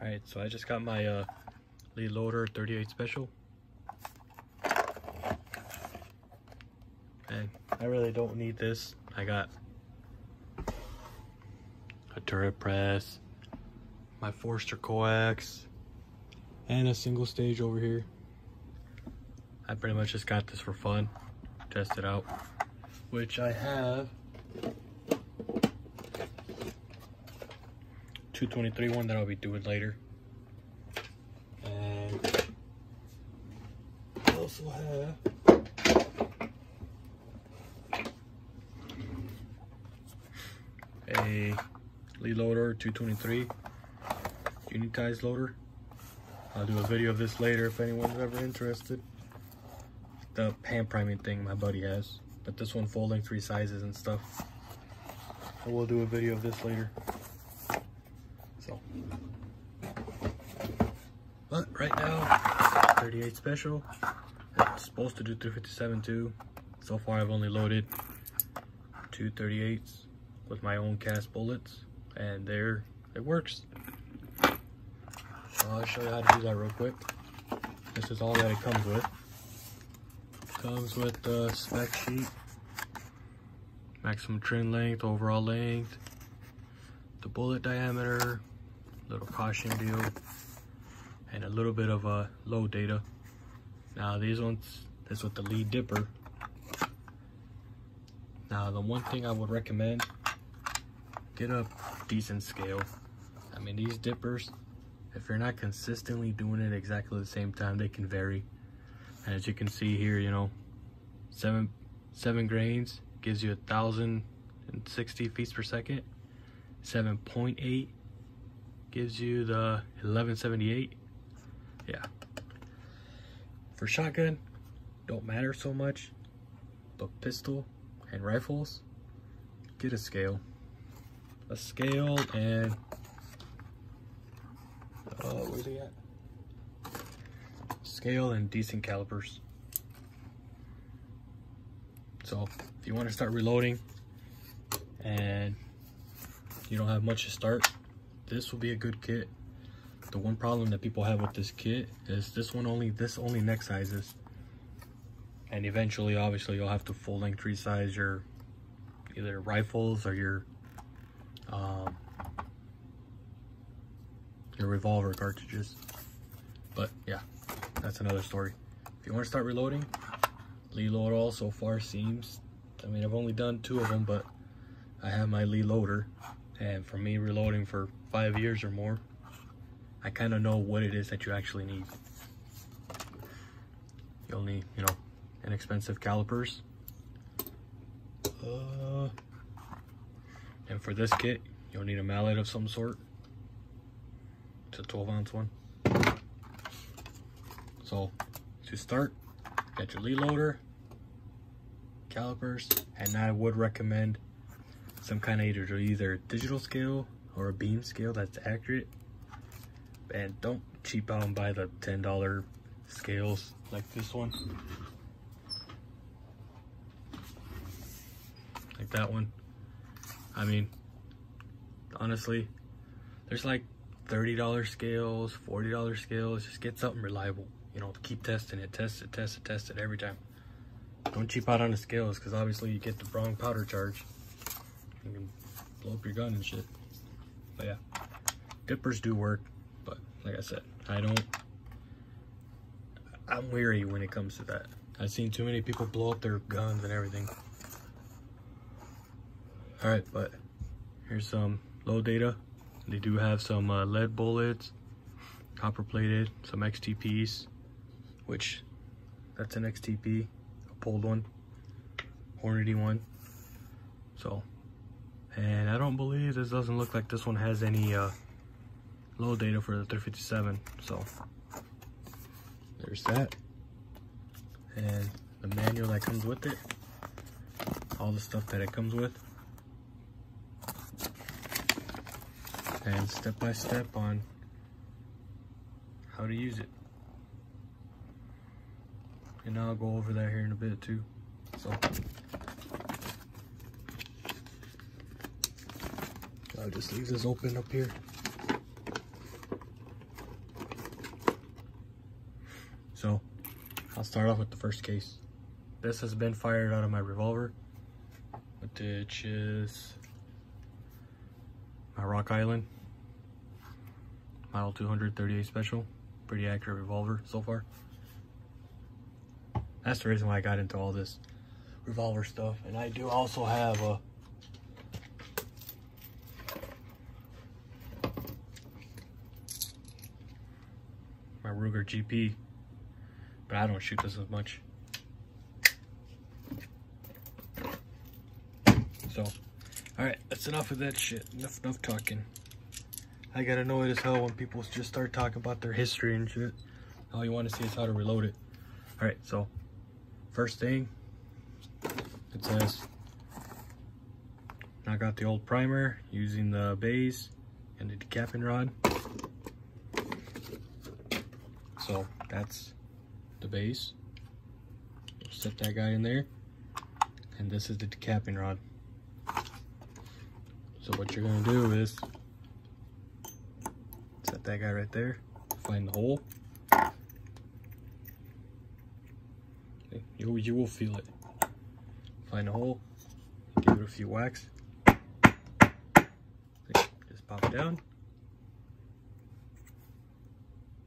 Alright, so I just got my lead loader 38 special. And I really don't need this. I got a turret press, my Forster coax, and a single stage over here. I pretty much just got this for fun, test it out, which I have 223 one that I'll be doing later. And I also have a lead loader 223 unitized loader. I'll do a video of this later if anyone's ever interested. The hand priming thing my buddy has, but this one folding 3 sizes and stuff. So we'll do a video of this later. So, but right now, 38 special. It's supposed to do 357 too. So far I've only loaded 2 38s with my own cast bullets, and there it works. So I'll show you how to do that real quick. This is all that it comes with. Comes with the spec sheet, maximum trim length, overall length, the bullet diameter, little caution deal, and a little bit of load data. Now these ones, this with the lead dipper. Now the one thing I would recommend, get a decent scale. I mean, these dippers, if you're not consistently doing it exactly the same time, they can vary. And as you can see here, you know, 7 grains gives you 1,060 feet per second. 7.8 gives you the 1178. Yeah. For shotgun, don't matter so much, but pistol and rifles, get a scale. A scale and where's he at? Scale and decent calipers. So if you want to start reloading and you don't have much to start, this will be a good kit. The one problem that people have with this kit is this only neck sizes, and eventually obviously you'll have to full length resize your either rifles or your revolver cartridges. But yeah, that's another story. If you want to start reloading, lead load all so far seems, I mean, I've only done 2 of them, but I have my lead loader, and for me reloading for 5 years or more, I kind of know what it is that you actually need. You'll need, you know, inexpensive calipers, and for this kit you'll need a mallet of some sort. It's a 12-ounce one. So to start, get your lead loader, calipers, and I would recommend some kind of either digital scale or a beam scale that's accurate. And don't cheap out and buy the $10 scales like this one, like that one. I mean, honestly, there's like $30 scales, $40 scales. Just get something reliable, you know, keep testing it, test it every time. Don't cheap out on the scales, because obviously you get the wrong powder charge, you can blow up your gun and shit. But yeah, dippers do work, but like I said, I'm weary when it comes to that. I've seen too many people blow up their guns and everything. All right, but here's some load data. They do have some lead bullets, copper plated, some XTPs, which that's an XTP, a pulled one, Hornady one. So, and I don't believe, this doesn't look like this one has any load data for the 357. So there's that, and the manual that comes with it, all the stuff that it comes with, and step by step on how to use it. And I'll go over that here in a bit too. So I'll just leave this open up here. start off with the first case. This has been fired out of my revolver, which is my Rock Island Model 238 Special. Pretty accurate revolver so far. That's the reason why I got into all this revolver stuff. And I do also have a my Ruger GP, but I don't shoot this as much. So, alright, that's enough of that shit. Enough talking. I get annoyed as hell when people just start talking about their history and shit. All you want to see is how to reload it. Alright, so, first thing, it says, knock out the old primer using the base and the decapping rod. So, that's the base. Set that guy in there. And this is the decapping rod. So what you're gonna do is set that guy right there, find the hole. Okay, you will feel it. Find the hole, give it a few whacks. Okay, just pop it down.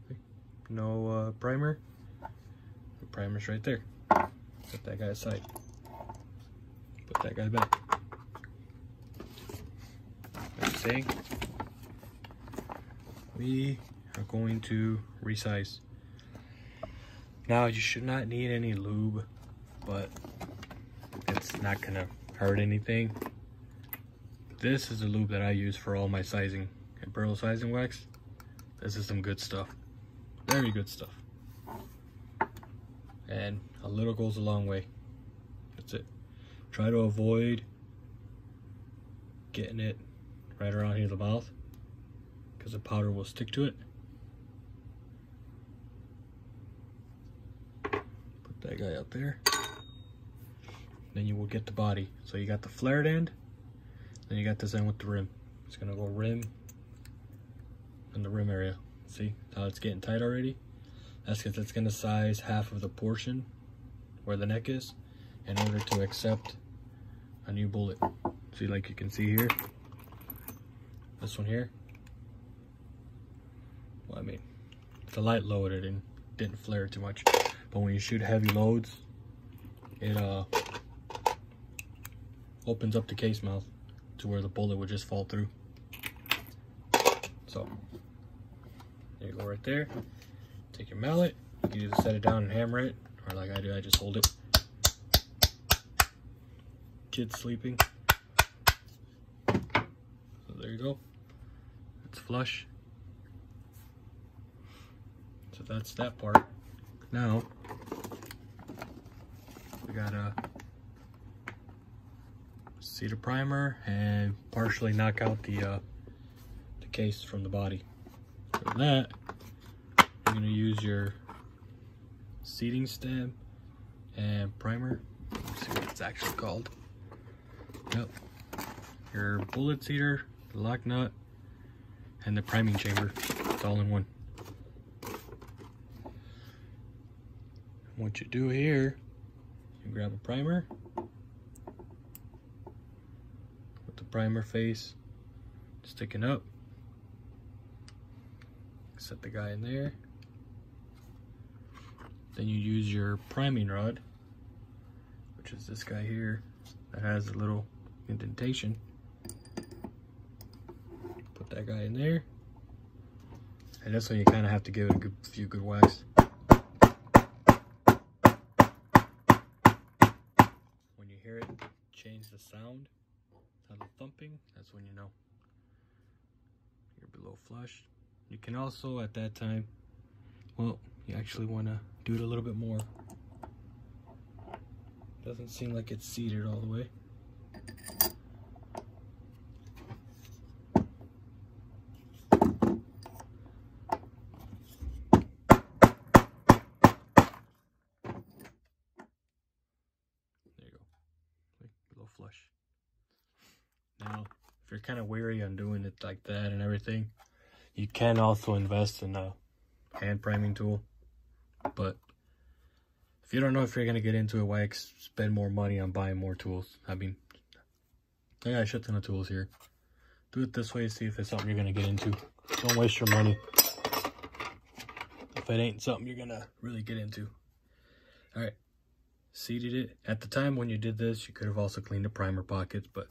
Okay, no primer. The primer's right there. Set that guy aside. Put that guy back. Saying we are going to resize. Now you should not need any lube, but it's not gonna hurt anything. This is the lube that I use for all my sizing and burl sizing wax. This is some good stuff, very good stuff, and a little goes a long way. That's it. Try to avoid getting it right around here the mouth, because the powder will stick to it. Put that guy out there. Then you will get the body. So you got the flared end, then you got this end with the rim. It's gonna go rim and the rim area. See how it's getting tight already? That's because it's gonna size half of the portion where the neck is in order to accept a new bullet. See, like you can see here, this one here, well, I mean, it's a light loaded and didn't flare too much, but when you shoot heavy loads, it opens up the case mouth to where the bullet would just fall through. So there you go, right there. Take your mallet, you can either set it down and hammer it, or like I do, I just hold it. Kid's sleeping. So there you go. It's flush. So that's that part. Now we gotta see the primer and partially knock out the case from the body. For that, you're gonna use your seating stem and primer. Let's see what it's actually called. Yep. Your bullet seater, the lock nut, and the priming chamber. It's all in one. What you do here, you grab a primer with the primer face sticking up. Set the guy in there. Then you use your priming rod, which is this guy here that has a little indentation. Put that guy in there, and this one you kind of have to give it a few good whacks. When you hear it change the sound, the thumping, that's when you know you're below flush. You can also at that time, well, you actually want to do it a little bit more. Doesn't seem like it's seated all the way. There you go. Below flush. Now, if you're kind of weary on doing it like that and everything, you can also invest in a hand priming tool, but if you don't know if you're gonna get into it, why spend more money on buying more tools? I mean, I got a shit ton of tools here. Do it this way, see if it's something you're gonna get into. Don't waste your money if it ain't something you're gonna really get into. All right, seated it. At the time when you did this, you could have also cleaned the primer pockets, but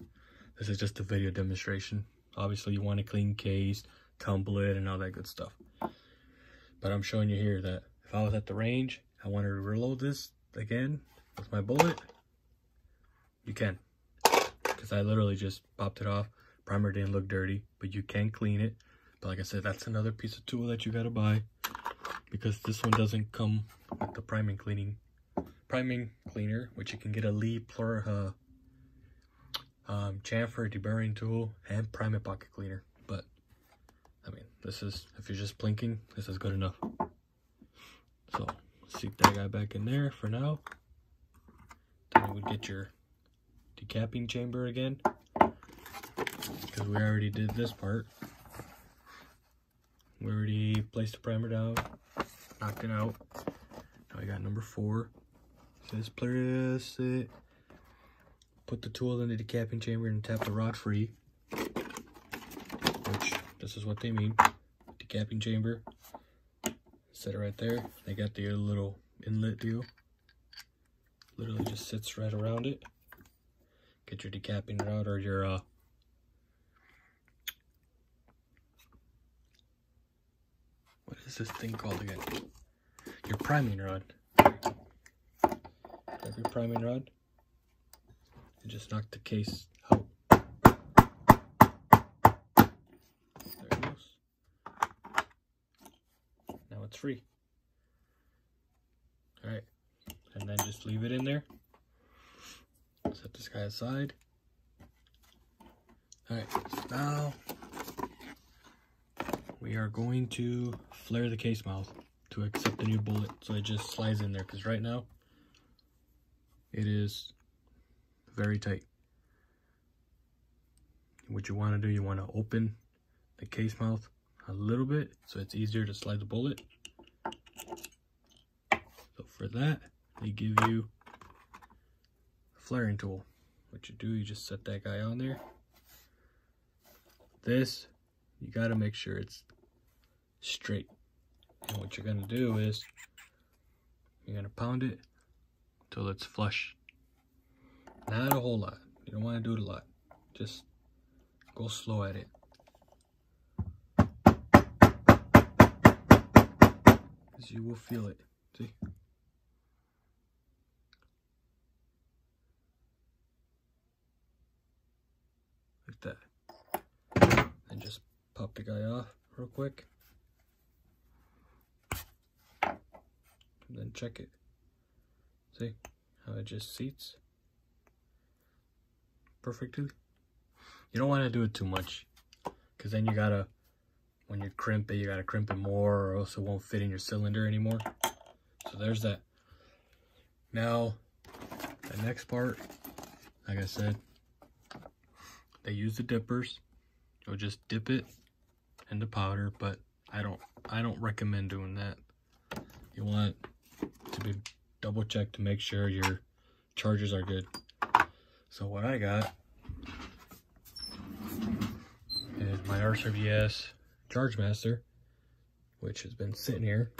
this is just a video demonstration. Obviously, you want to clean case, tumble it, and all that good stuff. But I'm showing you here that if I was at the range, I wanted to reload this again with my bullet, you can. Because I literally just popped it off. Primer didn't look dirty, but you can clean it. But like I said, that's another piece of tool that you gotta buy, because this one doesn't come with the priming cleaner, which you can get a Lee chamfer deburring tool and priming pocket cleaner. But I mean, this is, if you're just plinking, this is good enough. So seat that guy back in there for now. Then you would get your decapping chamber again, because we already did this part. We already placed the primer down, knocked it out. Now we got number 4. It says press it. Put the tool in the decapping chamber and tap the rod free, which this is what they mean. Decapping chamber. Set it right there. They got the little inlet deal. Literally just sits right around it. Get your decapping rod or your what is this thing called again? Your priming rod. Grab your priming rod and just knock the case out. There it goes. Now it's free. Alright, and then just leave it in there. Set this guy aside. Alright, so now we are going to flare the case mouth to accept the new bullet, so it just slides in there, because right now it is very tight. What you want to do, you want to open the case mouth a little bit so it's easier to slide the bullet. So for that, they give you a flaring tool. What you do, you just set that guy on there. This, you got to make sure it's straight. And what you're going to do is you're going to pound it until it's flush. Not a whole lot. You don't want to do it a lot. Just go slow at it. Because you will feel it. See? Like that. And just pop the guy off real quick. And then check it. See how it just seats perfectly? You don't want to do it too much, because then you gotta, when you crimp it, you gotta crimp it more, or else it won't fit in your cylinder anymore. So there's that. Now, the next part, like I said, they use the dippers. You'll just dip it in the powder, but I don't recommend doing that. You want to be double checked to make sure your charges are good. So what I got is my RCVS Charge Master, which has been sitting here.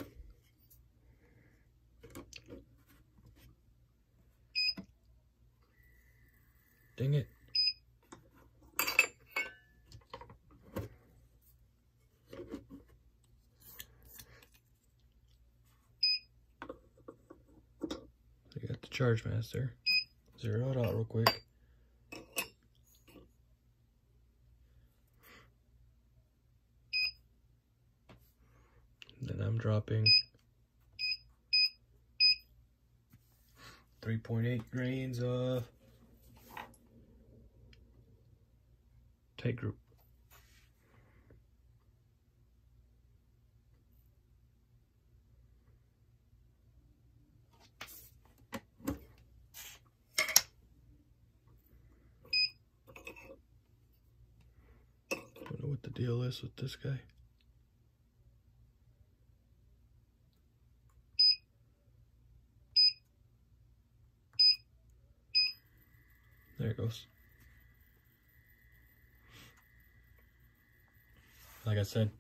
Dang it. I got the Charge Master. Zero it out real quick. Then I'm dropping 3.8 grains of Tight Group. Don't know what the deal is with this guy. gross. Like I said,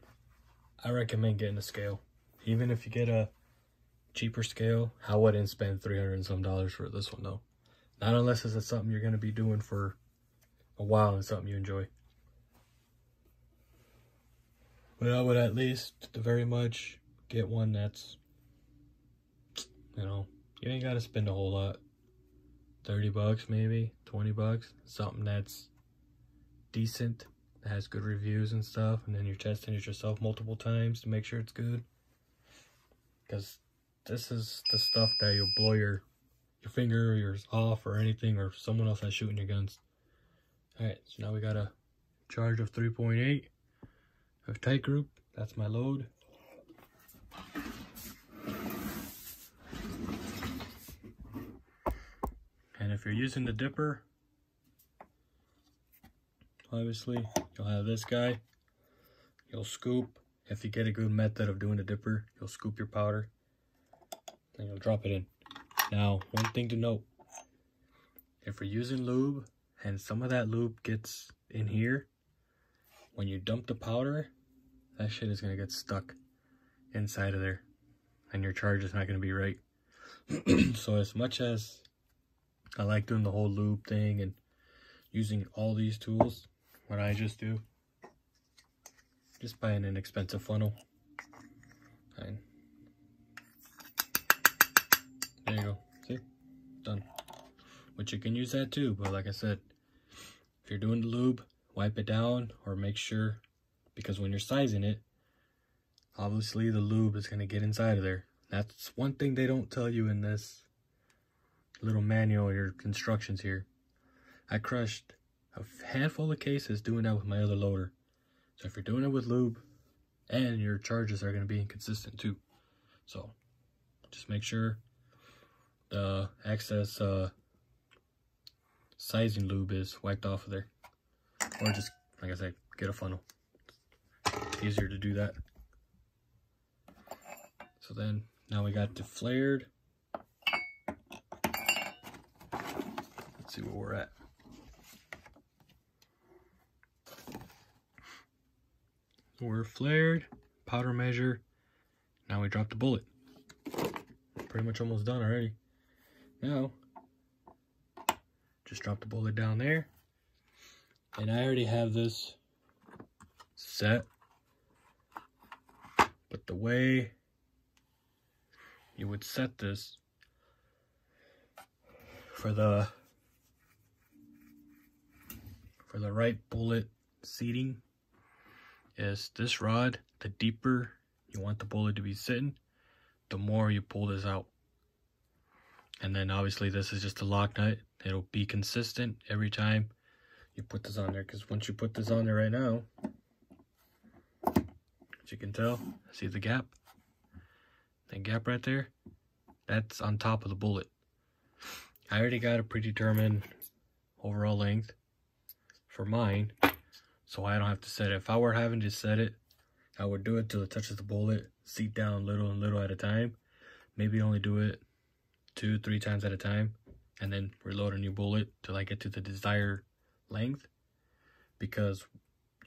I recommend getting a scale. Even if you get a cheaper scale, I wouldn't spend $300 and some for this one though. Not unless it's something you're going to be doing for a while and something you enjoy. But I would at least very much get one that's, you know, you ain't got to spend a whole lot. 30 bucks maybe, 20 bucks. Something that's decent, that has good reviews and stuff. And then you're testing it yourself multiple times to make sure it's good. Because this is the stuff that you'll blow your finger or yours off or anything, or someone else that's shooting your guns. Alright, so now we got a charge of 3.8 of tight group. That's my load. And if you're using the dipper, obviously you'll have this guy. You'll scoop. If you get a good method of doing a dipper, you'll scoop your powder and you'll drop it in. Now, one thing to note, if you're using lube and some of that lube gets in here, when you dump the powder, that shit is going to get stuck inside of there and your charge is not going to be right. So as much as I like doing the whole lube thing and using all these tools, what I just do, just buy an inexpensive funnel. And there you go. See? Done. Which you can use that too, but like I said, if you're doing the lube, wipe it down or make sure, because when you're sizing it, obviously the lube is going to get inside of there. That's one thing they don't tell you in this little manual or your instructions here. I crushed a handful of cases doing that with my other loader. So if you're doing it with lube, and your charges are going to be inconsistent too. So just make sure the excess sizing lube is wiped off of there. Or just, like I said, get a funnel. It's easier to do that. So then, now we got the flared. Let's see where we're at. We're flared, powder measure. Now we drop the bullet. Pretty much almost done already. Now, just drop the bullet down there. And I already have this set. But the way you would set this for the right bullet seating is this rod. The deeper you want the bullet to be sitting, the more you pull this out. And then obviously this is just a lock nut. It'll be consistent every time you put this on there, because once you put this on there right now, as you can tell, see the gap? That gap right there, that's on top of the bullet. I already got a predetermined overall length for mine, so I don't have to set it. If I were having to set it, I would do it till it touches the bullet, seat down little and little at a time. Maybe only do it 2-3 times at a time, and then reload a new bullet till I get to the desired length, because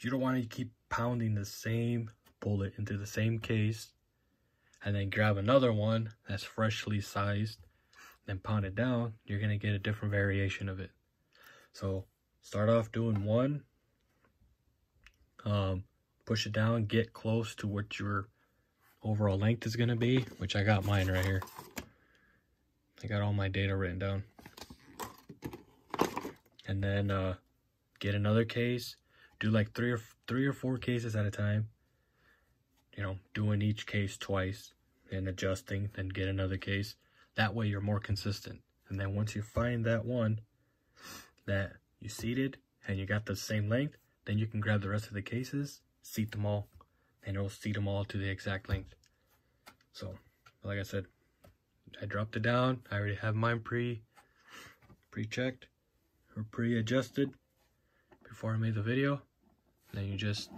you don't want to keep pounding the same bullet into the same case and then grab another one that's freshly sized, then pound it down. You're going to get a different variation of it. So start off doing one, push it down, get close to what your overall length is going to be, which I got mine right here. I got all my data written down. And then get another case, do like three or four cases at a time, you know, doing each case twice and adjusting, then get another case. That way you're more consistent. And then once you find that one that you seated and you got the same length, then you can grab the rest of the cases, seat them all, and it'll seat them all to the exact length. So, like I said, I dropped it down. I already have mine pre-checked or pre-adjusted before I made the video. Then you just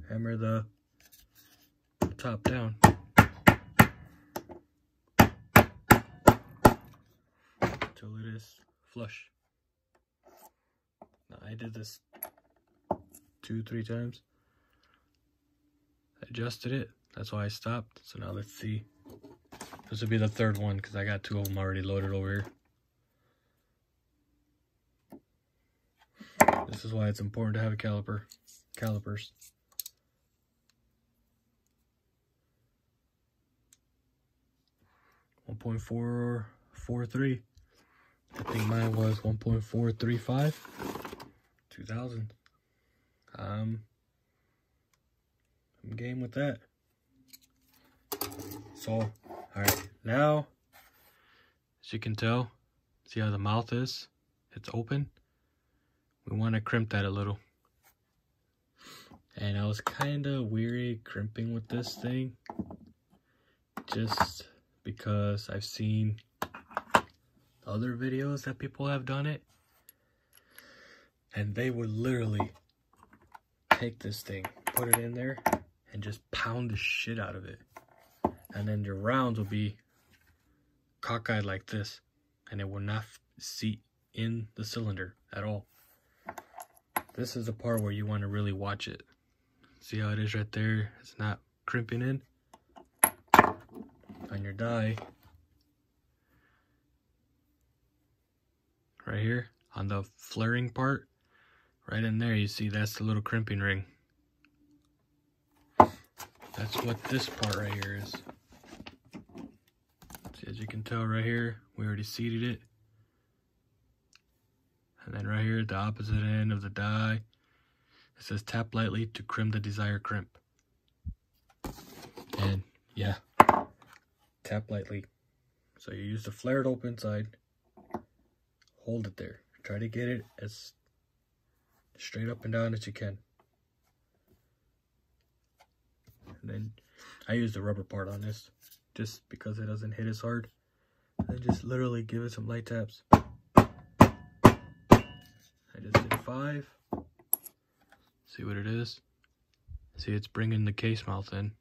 hammer the top down until it is flush. Now, I did this 2-3 times. I adjusted it. That's why I stopped. So now let's see. This will be the third one because I got 2 of them already loaded over here. This is why it's important to have a calipers. .443. I think mine was 1.435. 2000. I'm game with that. So, all right, now, as you can tell, see how the mouth is? It's open. We want to crimp that a little. And I was kind of weary crimping with this thing, just because I've seen other videos that people have done it, and they would literally take this thing, put it in there, and just pound the shit out of it. And then your rounds will be cockeyed like this, and it will not seat in the cylinder at all. This is the part where you want to really watch it. See how it is right there? It's not crimping in. On your die, right here, on the flaring part, right in there, you see that's the little crimping ring. That's what this part right here is. See, as you can tell right here, we already seated it. And then right here at the opposite end of the die, it says tap lightly to crimp the desired crimp. And yeah, tap lightly. So you use the flared open side, hold it there. Try to get it as straight up and down as you can. And then I use the rubber part on this just because it doesn't hit as hard. And just literally give it some light taps. I just did 5. See what it is? See, it's bringing the case mouth in.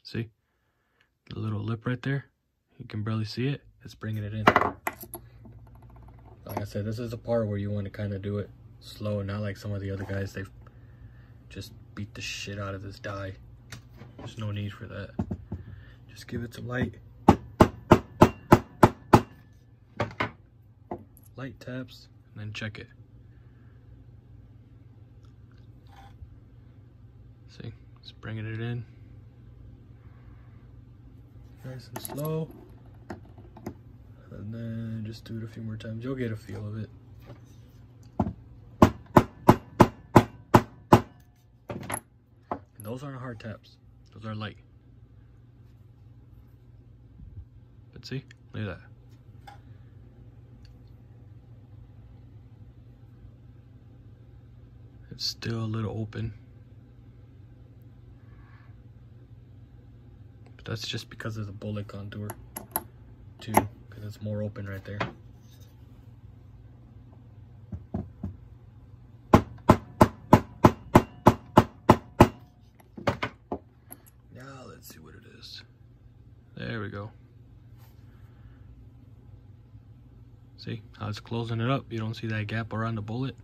See? The little lip right there? You can barely see it. It's bringing it in. Like I said, this is the part where you want to kind of do it slow, not like some of the other guys. They've just beat the shit out of this die. There's no need for that. Just give it some light taps, and then check it. See, it's bringing it in. Nice and slow. And then just do it a few more times. You'll get a feel of it. And those aren't hard taps. Those are light. But see, look at that. It's still a little open. But that's just because of the bullet contour too, because it's more open right there. Now let's see what it is. There we go. See how it's closing it up? You don't see that gap around the bullet?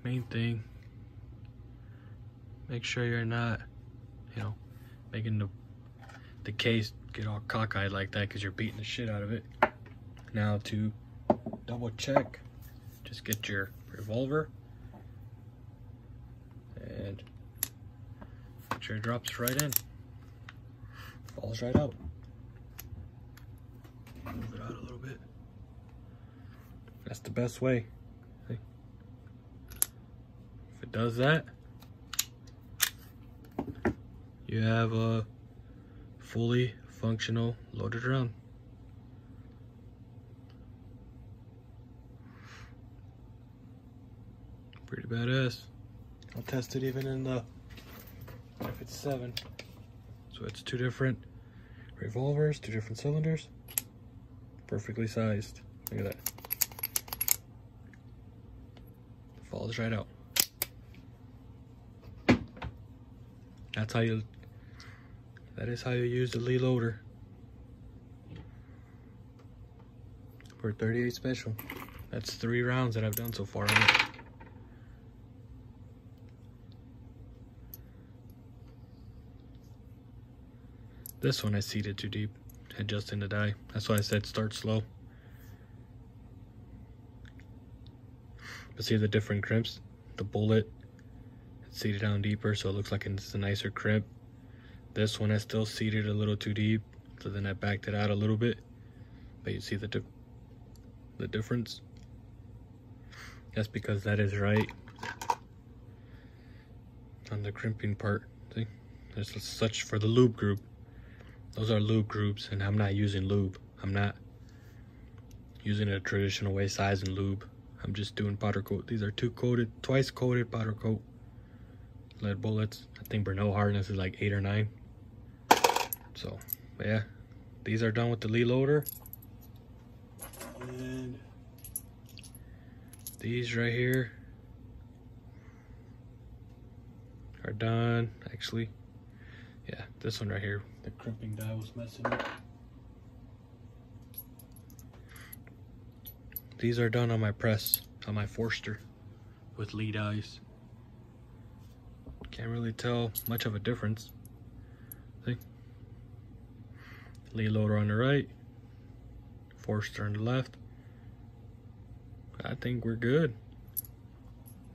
Main thing, make sure you're not, making the case get all cockeyed like that because you're beating the shit out of it. Now to double check, just get your revolver and make sure it drops right in, falls right out. Move it out a little bit. That's the best way. See? If it does that, you have a fully functional loaded round. Pretty badass. I'll test it even in the F7. So it's 2 different revolvers, 2 different cylinders, perfectly sized. Look at that. Falls right out. That is how you use the Lee loader for 38 special. That's 3 rounds that I've done so far on it. This one I seated too deep, adjusting the die. That's why I said start slow. But see the different crimps? The bullet, it's seated down deeper so it looks like it's a nicer crimp. This one I still seated a little too deep, so then I backed it out a little bit. But you see the difference? That's because that is right on the crimping part. See? There's such for the lube group. Those are lube groups, and I'm not using lube. I'm not using a traditional way size and lube. I'm just doing powder coat. These are twice coated powder coat lead bullets. I think Bernal hardness is like 8 or 9. So, but yeah, these are done with the Lee loader. And these right here are done. Actually, yeah, this one right here, the crimping die was messing up. These are done on my press, on my Forster with Lee dies. Can't really tell much of a difference. See? Lee loader on the right, Forster on the left. I think we're good.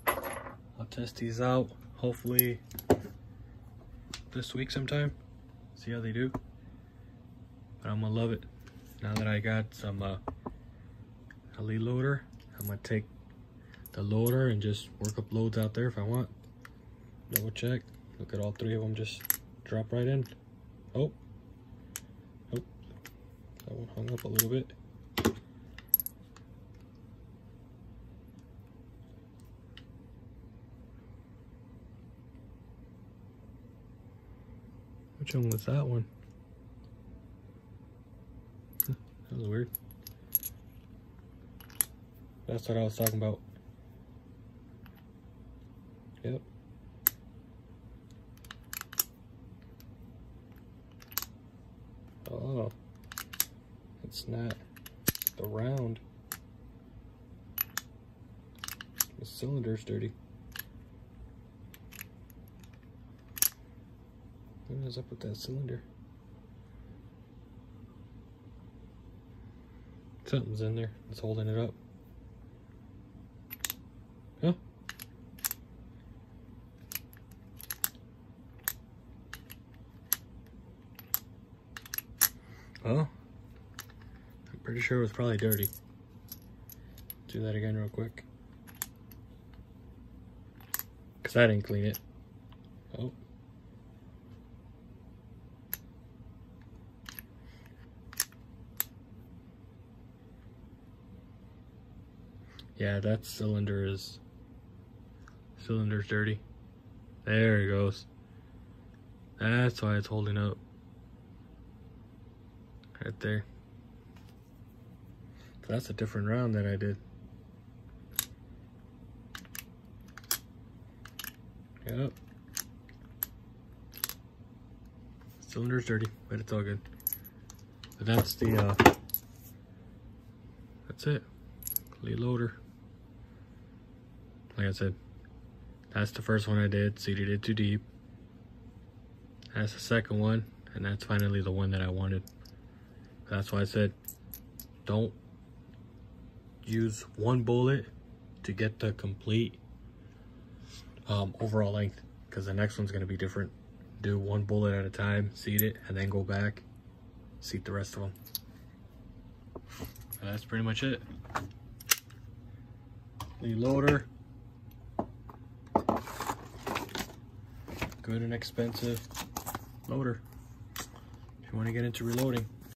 I'll test these out hopefully this week sometime. See how they do. But I'm gonna love it. Now that I got some a Lee loader, I'm gonna take the loader and just work up loads out there if I want. Double check. Look at all 3 of them just drop right in. Oh. Oh. That one hung up a little bit. Which one was that one? That was weird. That's what I was talking about. Yep. Oh, it's not the round. The cylinder's dirty. What is up with that cylinder? Something's in there. It's holding it up. Huh? Well, I'm pretty sure it was probably dirty. Do that again real quick. Because I didn't clean it. Oh. Yeah, that cylinder's dirty. There it goes. That's why it's holding up. Right there. So that's a different round that I did. Yep. Cylinder's dirty, but it's all good. But that's the that's it. Lee loader. Like I said, that's the first one I did, seated it too deep. That's the second one, and that's finally the one that I wanted. That's why I said, don't use one bullet to get the complete overall length, because the next one's gonna be different. Do one bullet at a time, seat it, and then go back, seat the rest of them. And that's pretty much it. Lee loader. Good and expensive loader if you want to get into reloading.